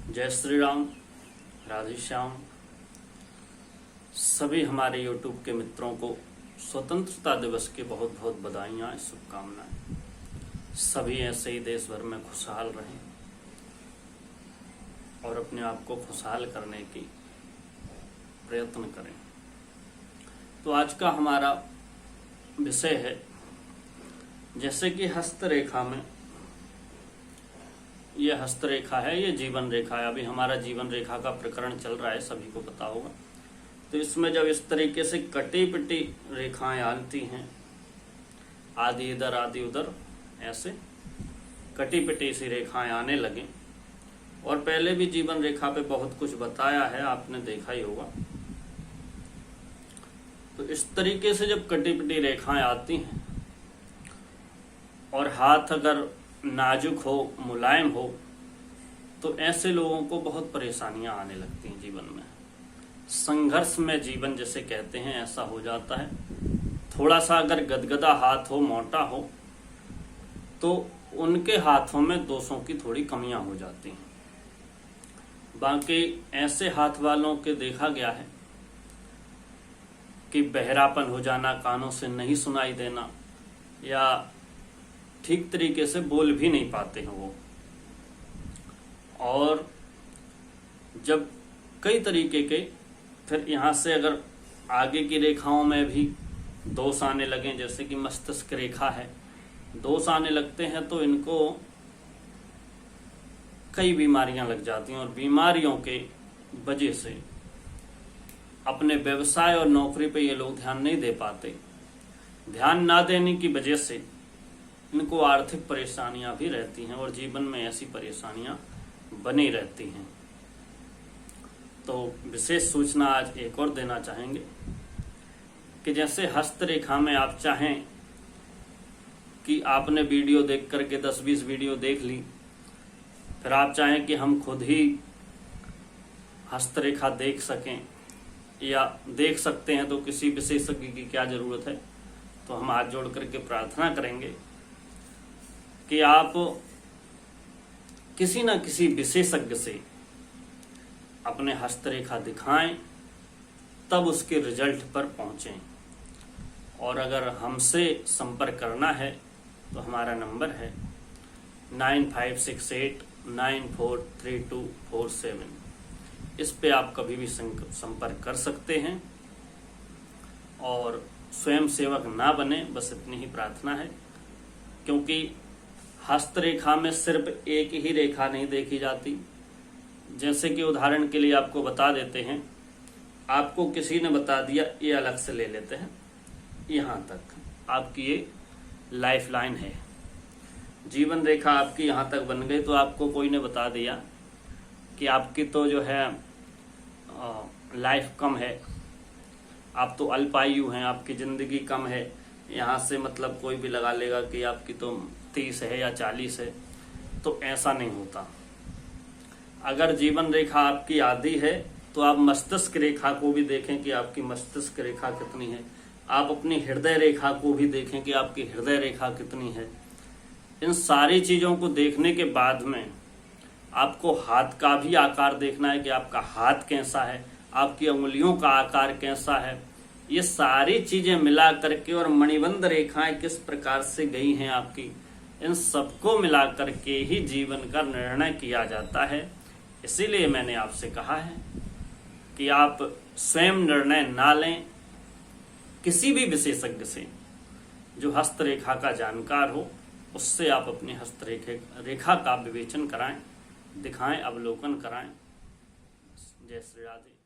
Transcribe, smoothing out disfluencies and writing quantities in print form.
जय श्री राम, राधे श्याम। सभी हमारे YouTube के मित्रों को स्वतंत्रता दिवस की बहुत बहुत बधाइयाँ, शुभकामनाएं। सभी ऐसे ही देश भर में खुशहाल रहें और अपने आप को खुशहाल करने की प्रयत्न करें। तो आज का हमारा विषय है, जैसे कि हस्तरेखा में, यह हस्तरेखा है, ये जीवन रेखा है। अभी हमारा जीवन रेखा का प्रकरण चल रहा है, सभी को पता होगा। तो इसमें जब इस तरीके से कटी पिटी रेखाएं आती हैं, आधी इधर आधी उधर, ऐसे कटी पिटी सी रेखाएं आने लगे, और पहले भी जीवन रेखा पे बहुत कुछ बताया है, आपने देखा ही होगा। तो इस तरीके से जब कटी पिटी रेखाएं आती हैं और हाथ अगर नाजुक हो, मुलायम हो, तो ऐसे लोगों को बहुत परेशानियां आने लगती हैं जीवन में। संघर्ष में जीवन जिसे कहते हैं, ऐसा हो जाता है। थोड़ा सा अगर गदगदा हाथ हो, मोटा हो, तो उनके हाथों में दोषों की थोड़ी कमियां हो जाती हैं। बाकी ऐसे हाथ वालों के देखा गया है कि बहरापन हो जाना, कानों से नहीं सुनाई देना, या ठीक तरीके से बोल भी नहीं पाते हैं वो। और जब कई तरीके के, फिर यहाँ से अगर आगे की रेखाओं में भी दोष आने लगे, जैसे कि मस्तिष्क रेखा है, दोष आने लगते हैं, तो इनको कई बीमारियां लग जाती हैं। और बीमारियों के वजह से अपने व्यवसाय और नौकरी पे ये लोग ध्यान नहीं दे पाते। ध्यान ना देने की वजह से इनको आर्थिक परेशानियां भी रहती हैं, और जीवन में ऐसी परेशानियां बनी रहती हैं। तो विशेष सूचना आज एक और देना चाहेंगे कि जैसे हस्तरेखा में आप चाहें कि आपने वीडियो देख करके 10-20 वीडियो देख ली, फिर आप चाहें कि हम खुद ही हस्तरेखा देख सकें या देख सकते हैं, तो किसी विशेषज्ञ की क्या जरूरत है। तो हम हाथ जोड़ करके प्रार्थना करेंगे कि आप किसी न किसी विशेषज्ञ से अपने हस्तरेखा दिखाएं, तब उसके रिजल्ट पर पहुंचें। और अगर हमसे संपर्क करना है तो हमारा नंबर है 9568943247। इस पे आप कभी भी संपर्क कर सकते हैं। और स्वयं सेवक ना बने, बस इतनी ही प्रार्थना है, क्योंकि हस्तरेखा में सिर्फ एक ही रेखा नहीं देखी जाती। जैसे कि उदाहरण के लिए आपको बता देते हैं, आपको किसी ने बता दिया, ये अलग से ले लेते हैं, यहाँ तक आपकी ये लाइफ लाइन है, जीवन रेखा आपकी यहाँ तक बन गई। तो आपको कोई ने बता दिया कि आपकी तो जो है लाइफ कम है, आप तो अल्पायु हैं, आपकी जिंदगी कम है। यहाँ से मतलब कोई भी लगा लेगा कि आपकी तो 30 है या 40 है। तो ऐसा नहीं होता। अगर जीवन रेखा आपकी आधी है, तो आप मस्तिष्क रेखा को भी देखें कि आपकी मस्तिष्क रेखा कितनी है। आप अपनी हृदय रेखा को भी देखें कि आपकी हृदय रेखा कितनी है। इन सारी चीजों को देखने के बाद में आपको हाथ का भी आकार देखना है कि आपका हाथ कैसा है, आपकी उंगलियों का आकार कैसा है। ये सारी चीजें मिला करके, और मणिबंध रेखाएं किस प्रकार से गई हैं आपकी, इन सबको मिला करके ही जीवन का निर्णय किया जाता है। इसीलिए मैंने आपसे कहा है कि आप स्वयं निर्णय ना लें, किसी भी विशेषज्ञ से जो हस्तरेखा का जानकार हो, उससे आप अपनी हस्तरेखा का विवेचन कराएं, दिखाएं, अवलोकन कराएं। जय श्री राधे।